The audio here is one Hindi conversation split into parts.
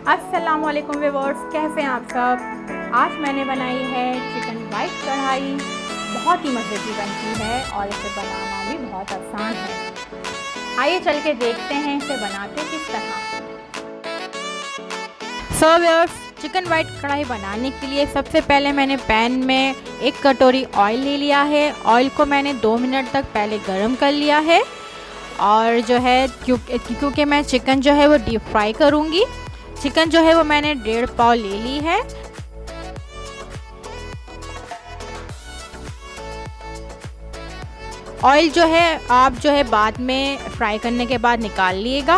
अस्सलामुअलैकुम व्यूअर्स, कैसे हैं आप सब। आज मैंने बनाई है चिकन वाइट कढ़ाई। बहुत ही मज़े की बनती है और इसे बनाना भी बहुत आसान है। आइए चल के देखते हैं इसे बनाते किस तरह। सो व्यूअर्स, चिकन वाइट कढ़ाई बनाने के लिए सबसे पहले मैंने पैन में 1 कटोरी ऑयल ले लिया है। ऑयल को मैंने 2 मिनट तक पहले गर्म कर लिया है। और जो है क्योंकि मैं चिकन जो है वो डीप फ्राई करूँगी। चिकन जो है वो मैंने 1.5 पाव ले ली है। ऑयल जो है आप जो है बाद में फ्राई करने के बाद निकाल लिएगा।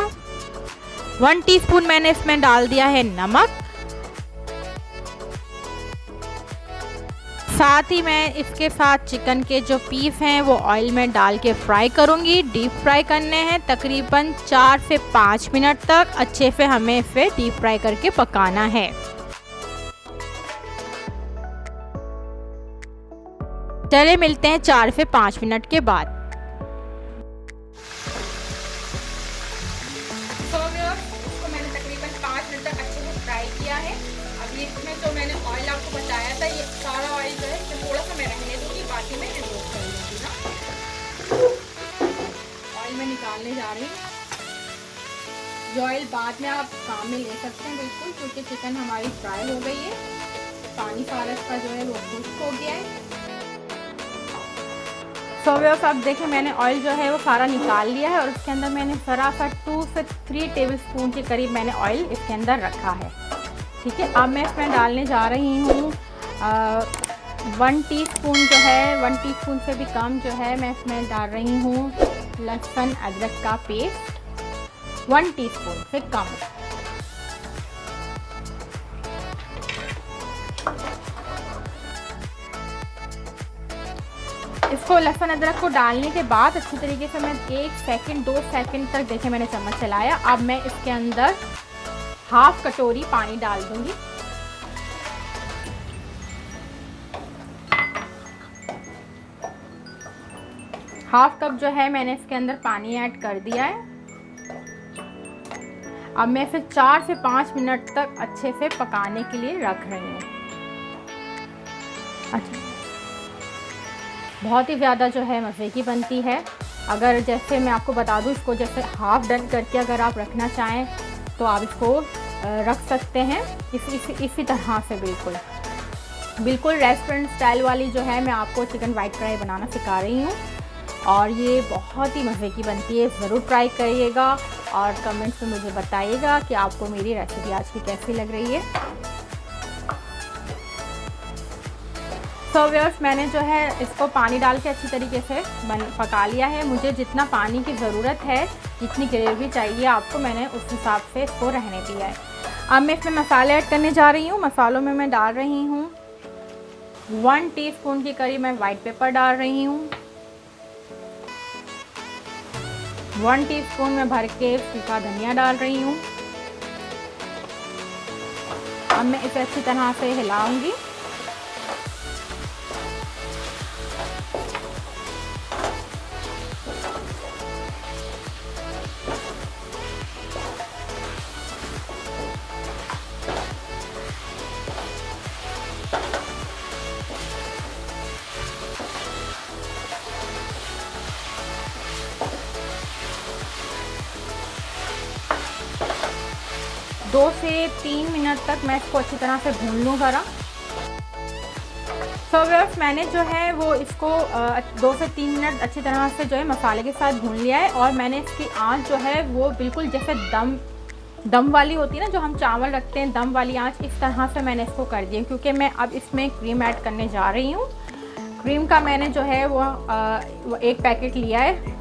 1 टीस्पून मैंने इसमें डाल दिया है नमक। साथ ही मैं इसके साथ चिकन के जो पीस हैं वो ऑयल में डाल के फ्राई करूंगी। डीप फ्राई करने हैं तकरीबन 4 से 5 मिनट तक। अच्छे से हमें इसे डीप फ्राई करके पकाना है। चलिए मिलते हैं 4 से 5 मिनट के बाद। इसको मैंने तकरीबन 5 मिनट तक अच्छे से फ्राई किया है। अब ये इसमें जो मैंने ऑयल आपको बताया था, ये सारा ऑयल जो है इसमें थोड़ा सा मैं रहने दूंगी, बाकी मैं रिमूव कर लूँगी ना। ऑयल में निकालने जा रही हूँ। ये ऑयल बाद में आप काम में ले सकते हैं बिल्कुल, क्योंकि चिकन हमारी फ्राई हो गई है। पानी सारा इसका जो है वो खुश्क हो गया है। सो व्यूअर्स, अब देखिए मैंने ऑयल जो है वो सारा निकाल लिया है और इसके अंदर मैंने ज़रा सा 2 से 3 टेबलस्पून के करीब मैंने ऑयल इसके अंदर रखा है। ठीक है, अब मैं इसमें डालने जा रही हूँ 1 टीस्पून जो है, 1 टीस्पून से भी कम जो है मैं इसमें डाल रही हूँ लहसुन अदरक का पेस्ट। 1 टीस्पून से कम। इसको लहसुन अदरक को डालने के बाद अच्छी तरीके से मैं 1 सेकंड 2 सेकंड तक देखिए मैंने चम्मच चलाया। अब मैं इसके अंदर 1/2 कटोरी पानी डाल दूंगी। हाफ कप जो है मैंने इसके अंदर पानी ऐड कर दिया है। अब मैं इसे 4 से 5 मिनट तक अच्छे से पकाने के लिए रख रही हूँ। अच्छा, बहुत ही ज़्यादा जो है मज़े की बनती है। अगर जैसे मैं आपको बता दूँ, इसको जैसे हाफ डन करके अगर आप रखना चाहें तो आप इसको रख सकते हैं इसी तरह से। बिल्कुल रेस्टोरेंट स्टाइल वाली जो है मैं आपको चिकन वाइट कढ़ाई बनाना सिखा रही हूँ और ये बहुत ही मज़े की बनती है। ज़रूर ट्राई करिएगा और कमेंट्स में मुझे बताइएगा कि आपको मेरी रेसिपी आज की कैसी लग रही है। सो व्यूअर्स, मैंने जो है इसको पानी डाल के अच्छी तरीके से पका लिया है। मुझे जितना पानी की ज़रूरत है, जितनी ग्रेवी चाहिए आपको, मैंने उस हिसाब से इसको रहने दिया है। अब मैं इसमें मसाले ऐड करने जा रही हूँ। मसालों में मैं डाल रही हूँ 1 टीस्पून के करीब मैं वाइट पेपर डाल रही हूँ। 1 टीस्पून में भर के सूखा धनिया डाल रही हूँ। अब मैं इसे अच्छी तरह से हिलाऊंगी। दो से 3 मिनट तक मैं इसको अच्छी तरह से भून लूँ ज़रा। सो व्यूअर्स, मैंने जो है वो इसको 2 से 3 मिनट अच्छी तरह से जो है मसाले के साथ भून लिया है। और मैंने इसकी आंच जो है वो बिल्कुल जैसे दम वाली होती है ना, जो हम चावल रखते हैं, दम वाली आंच, इस तरह से मैंने इसको कर दिया। क्योंकि मैं अब इसमें क्रीम ऐड करने जा रही हूँ। क्रीम का मैंने जो है वो 1 पैकेट लिया है।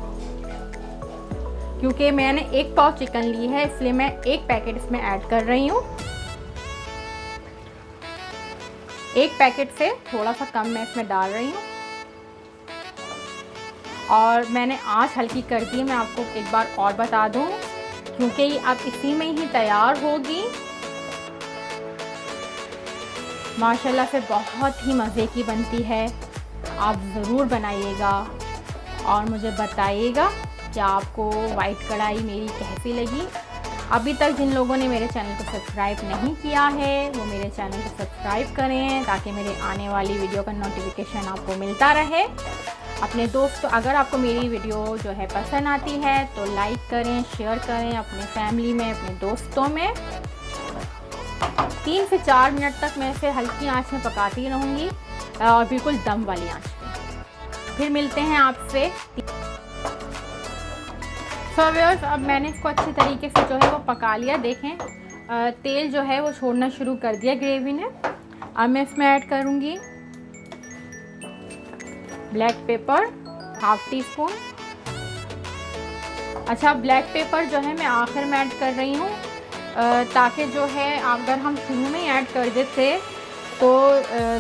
क्योंकि मैंने 1 पाव चिकन ली है, इसलिए मैं 1 पैकेट इसमें ऐड कर रही हूँ। 1 पैकेट से थोड़ा सा कम मैं इसमें डाल रही हूँ। और मैंने आंच हल्की कर दी। मैं आपको एक बार और बता दूँ, क्योंकि ये अब इसी में ही तैयार होगी। माशाल्लाह से बहुत ही मज़े की बनती है। आप ज़रूर बनाइएगा और मुझे बताइएगा कि आपको वाइट कढ़ाई मेरी कैसी लगी। अभी तक जिन लोगों ने मेरे चैनल को सब्सक्राइब नहीं किया है वो मेरे चैनल को सब्सक्राइब करें ताकि मेरे आने वाली वीडियो का नोटिफिकेशन आपको मिलता रहे। अपने दोस्तों, अगर आपको मेरी वीडियो जो है पसंद आती है तो लाइक करें, शेयर करें अपने फैमिली में, अपने दोस्तों में। 3 से 4 मिनट तक मैं इसे हल्की आंच में पकाती रहूँगी और बिल्कुल दम वाली आंच में। फिर मिलते हैं आपसे। सो व्यूअर्स, अब मैंने इसको अच्छी तरीके से जो है वो पका लिया। देखें तेल जो है वो छोड़ना शुरू कर दिया ग्रेवी ने। अब मैं इसमें ऐड करूँगी ब्लैक पेपर, ½ टी स्पून। अच्छा, ब्लैक पेपर जो है मैं आखिर में ऐड कर रही हूँ ताकि जो है अगर हम शुरू में ही ऐड कर देते तो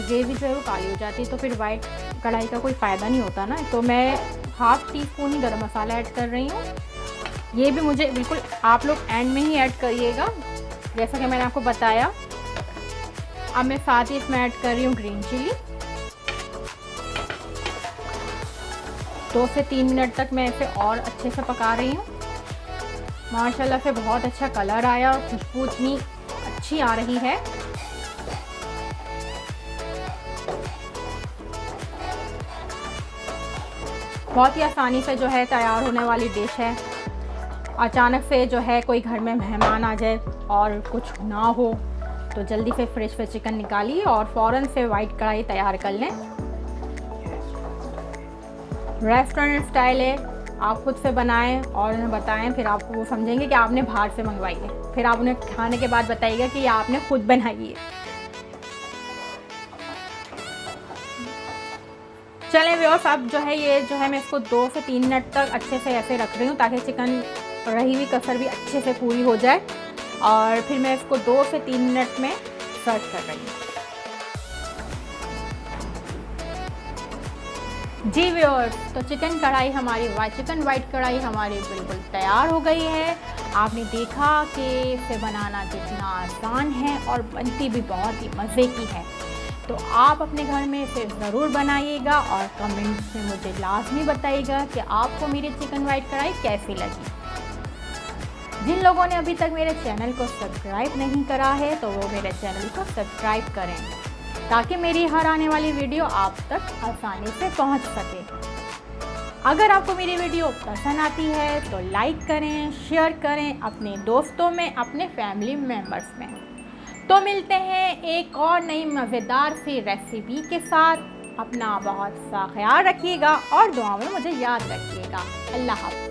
ग्रेवी जो है वो काली हो जाती, तो फिर वाइट कढ़ाई का कोई फ़ायदा नहीं होता ना। तो मैं ½ टी स्पून ही गरम मसाला ऐड कर रही हूँ। ये भी मुझे बिल्कुल आप लोग एंड में ही ऐड करिएगा जैसा कि मैंने आपको बताया। अब मैं साथ ही इसमें ऐड कर रही हूँ ग्रीन चिली। 2 से 3 मिनट तक मैं इसे और अच्छे से पका रही हूँ। माशाल्लाह से बहुत अच्छा कलर आया और खुशबू इतनी अच्छी आ रही है। बहुत ही आसानी से जो है तैयार होने वाली डिश है। अचानक से जो है कोई घर में मेहमान आ जाए और कुछ ना हो तो जल्दी से फ्रिज से चिकन निकालिए और फ़ौरन से वाइट कढ़ाई तैयार कर लें। रेस्टोरेंट स्टाइल है, आप खुद से बनाएं और उन्हें बताएं, फिर आपको वो समझेंगे कि आपने बाहर से मंगवाई है। फिर आप उन्हें खाने के बाद बताइएगा कि ये आपने खुद बनाई है। चलें व्यूअर्स, अब जो है ये जो है मैं इसको 2 से 3 मिनट तक अच्छे से ऐसे रख रही हूँ ताकि चिकन रही हुई कसर भी अच्छे से पूरी हो जाए। और फिर मैं इसको 2 से 3 मिनट में सर्व कर रही हूँ। जी व्यूअर्स, तो चिकन वाइट कढ़ाई हमारी बिल्कुल तैयार हो गई है। आपने देखा कि इसे बनाना कितना आसान है और बनती भी बहुत ही मज़े की है। तो आप अपने घर में इसे ज़रूर बनाइएगा और कमेंट्स में मुझे लाजमी बताइएगा कि आपको मेरी चिकन वाइट कढ़ाई कैसी लगी। जिन लोगों ने अभी तक मेरे चैनल को सब्सक्राइब नहीं करा है तो वो मेरे चैनल को सब्सक्राइब करें ताकि मेरी हर आने वाली वीडियो आप तक आसानी से पहुंच सके। अगर आपको मेरी वीडियो पसंद आती है तो लाइक करें, शेयर करें अपने दोस्तों में, अपने फैमिली मेम्बर्स में। तो मिलते हैं एक और नई मज़ेदार सी रेसिपी के साथ। अपना बहुत सा ख्याल रखिएगा और दुआ में मुझे याद रखिएगा। अल्लाह हाफ़िज़।